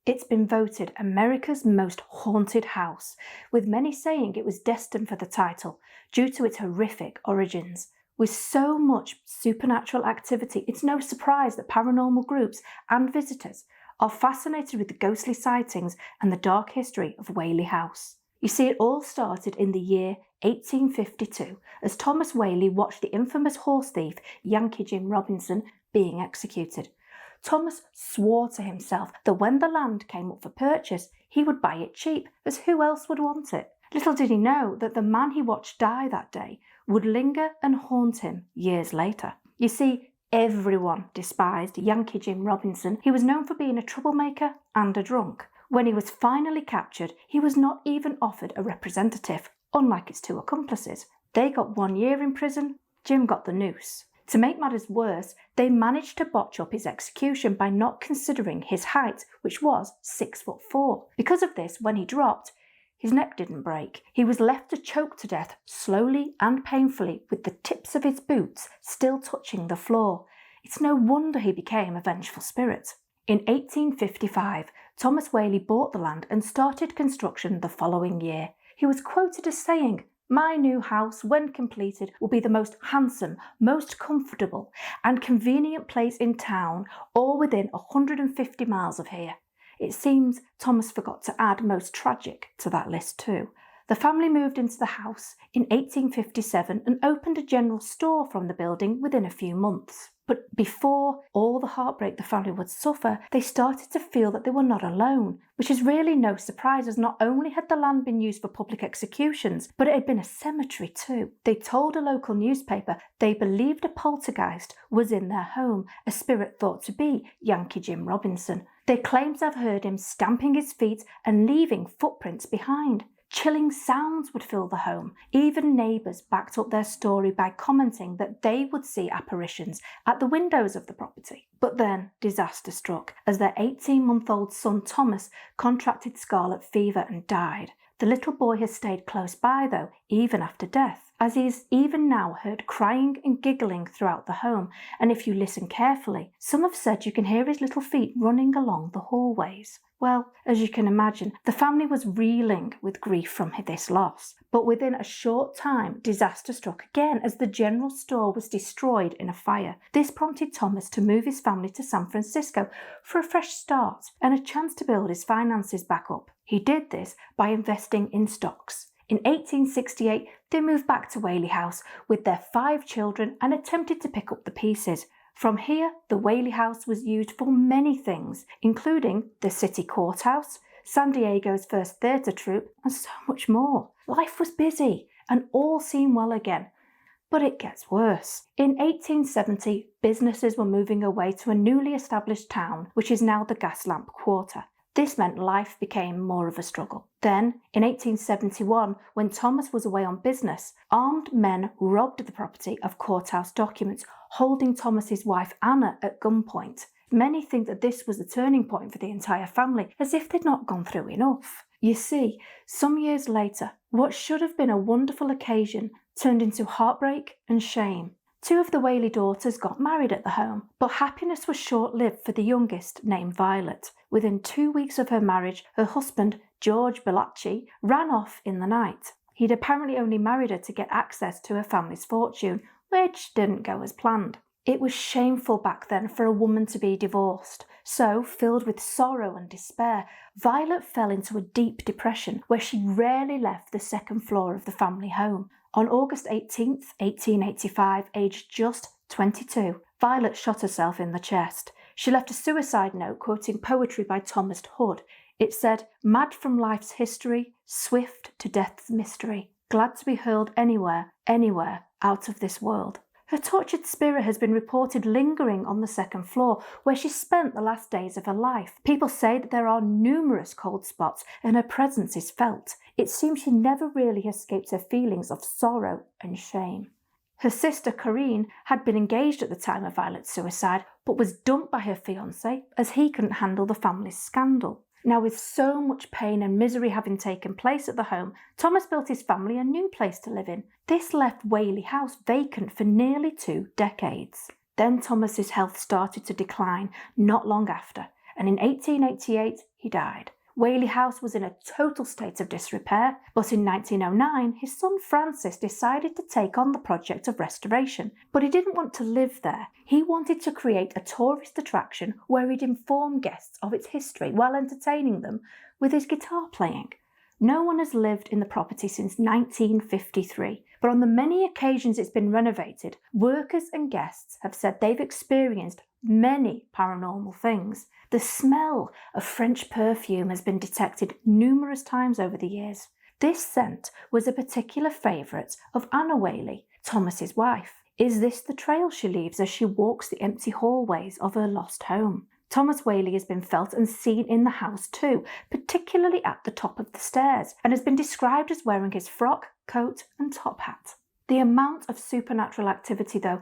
It's been voted America's most haunted house, with many saying it was destined for the title due to its horrific origins. With so much supernatural activity, it's no surprise that paranormal groups and visitors are fascinated with the ghostly sightings and the dark history of Whaley House. You see, it all started in the year 1852 as Thomas Whaley watched the infamous horse thief Yankee Jim Robinson being executed. Thomas swore to himself that when the land came up for purchase, he would buy it cheap, as who else would want it? Little did he know that the man he watched die that day would linger and haunt him years later. You see, everyone despised Yankee Jim Robinson. He was known for being a troublemaker and a drunk. When he was finally captured, he was not even offered a representative, unlike his two accomplices. They got 1 year in prison, Jim got the noose. To make matters worse, they managed to botch up his execution by not considering his height, which was 6'4". Because of this, when he dropped, his neck didn't break. He was left to choke to death slowly and painfully, with the tips of his boots still touching the floor. It's no wonder he became a vengeful spirit. In 1855, Thomas Whaley bought the land and started construction the following year. He was quoted as saying, "My new house, when completed, will be the most handsome, most comfortable and convenient place in town, all within 150 miles of here." It seems Thomas forgot to add most tragic to that list too. The family moved into the house in 1857 and opened a general store from the building within a few months. But before all the heartbreak the family would suffer, they started to feel that they were not alone, which is really no surprise, as not only had the land been used for public executions, but it had been a cemetery too. They told a local newspaper they believed a poltergeist was in their home, a spirit thought to be Yankee Jim Robinson. They claimed to have heard him stamping his feet and leaving footprints behind. Chilling sounds would fill the home. Even neighbours backed up their story by commenting that they would see apparitions at the windows of the property. But then disaster struck as their 18-month-old son Thomas contracted scarlet fever and died. The little boy has stayed close by though, even after death, as he is even now heard crying and giggling throughout the home, and if you listen carefully, some have said you can hear his little feet running along the hallways. Well, as you can imagine, the family was reeling with grief from this loss. But within a short time, disaster struck again as the general store was destroyed in a fire. This prompted Thomas to move his family to San Francisco for a fresh start and a chance to build his finances back up. He did this by investing in stocks. In 1868, they moved back to Whaley House with their 5 children and attempted to pick up the pieces. From here, the Whaley House was used for many things, including the city courthouse, San Diego's first theatre troupe, and so much more. Life was busy, and all seemed well again. But it gets worse. In 1870, businesses were moving away to a newly established town, which is now the Gaslamp Quarter. This meant life became more of a struggle. Then, in 1871, when Thomas was away on business, armed men robbed the property of courthouse documents, holding Thomas's wife Anna at gunpoint. Many think that this was the turning point for the entire family, as if they'd not gone through enough. You see, some years later, what should have been a wonderful occasion turned into heartbreak and shame. 2 of the Whaley daughters got married at the home, but happiness was short-lived for the youngest, named Violet. Within 2 weeks of her marriage, her husband, George Bellacci, ran off in the night. He'd apparently only married her to get access to her family's fortune, which didn't go as planned. It was shameful back then for a woman to be divorced. So, filled with sorrow and despair, Violet fell into a deep depression where she rarely left the second floor of the family home. On August 18th, 1885, aged just 22, Violet shot herself in the chest. She left a suicide note quoting poetry by Thomas Hood. It said, "Mad from life's history, swift to death's mystery, glad to be hurled anywhere, anywhere, out of this world." Her tortured spirit has been reported lingering on the second floor, where she spent the last days of her life. People say that there are numerous cold spots and her presence is felt. It seems she never really escaped her feelings of sorrow and shame. Her sister Corinne had been engaged at the time of Violet's suicide, but was dumped by her fiancé as he couldn't handle the family's scandal. Now, with so much pain and misery having taken place at the home, Thomas built his family a new place to live in. This left Whaley House vacant for nearly 2 decades. Then Thomas's health started to decline not long after, and in 1888 he died. Whaley House was in a total state of disrepair, but in 1909 his son Francis decided to take on the project of restoration. But he didn't want to live there. He wanted to create a tourist attraction where he'd inform guests of its history while entertaining them with his guitar playing. No one has lived in the property since 1953, but on the many occasions it's been renovated, workers and guests have said they've experienced many paranormal things. The smell of French perfume has been detected numerous times over the years. This scent was a particular favourite of Anna Whaley, Thomas's wife. Is this the trail she leaves as she walks the empty hallways of her lost home? Thomas Whaley has been felt and seen in the house too, particularly at the top of the stairs, and has been described as wearing his frock, coat and top hat. The amount of supernatural activity, though,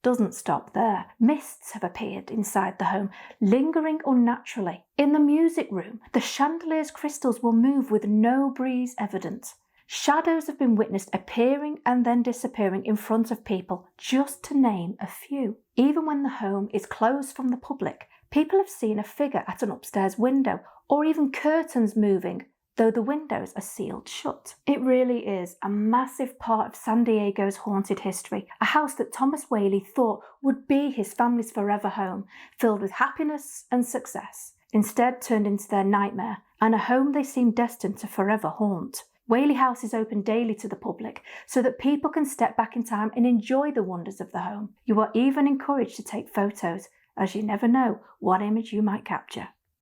doesn't stop there. Mists have appeared inside the home, lingering unnaturally. In the music room, the chandelier's crystals will move with no breeze evident. Shadows have been witnessed appearing and then disappearing in front of people, just to name a few. Even when the home is closed from the public, people have seen a figure at an upstairs window, or even curtains moving, though the windows are sealed shut. It really is a massive part of San Diego's haunted history, a house that Thomas Whaley thought would be his family's forever home, filled with happiness and success, instead turned into their nightmare, and a home they seem destined to forever haunt. Whaley House is open daily to the public so that people can step back in time and enjoy the wonders of the home. You are even encouraged to take photos, as you never know what image you might capture.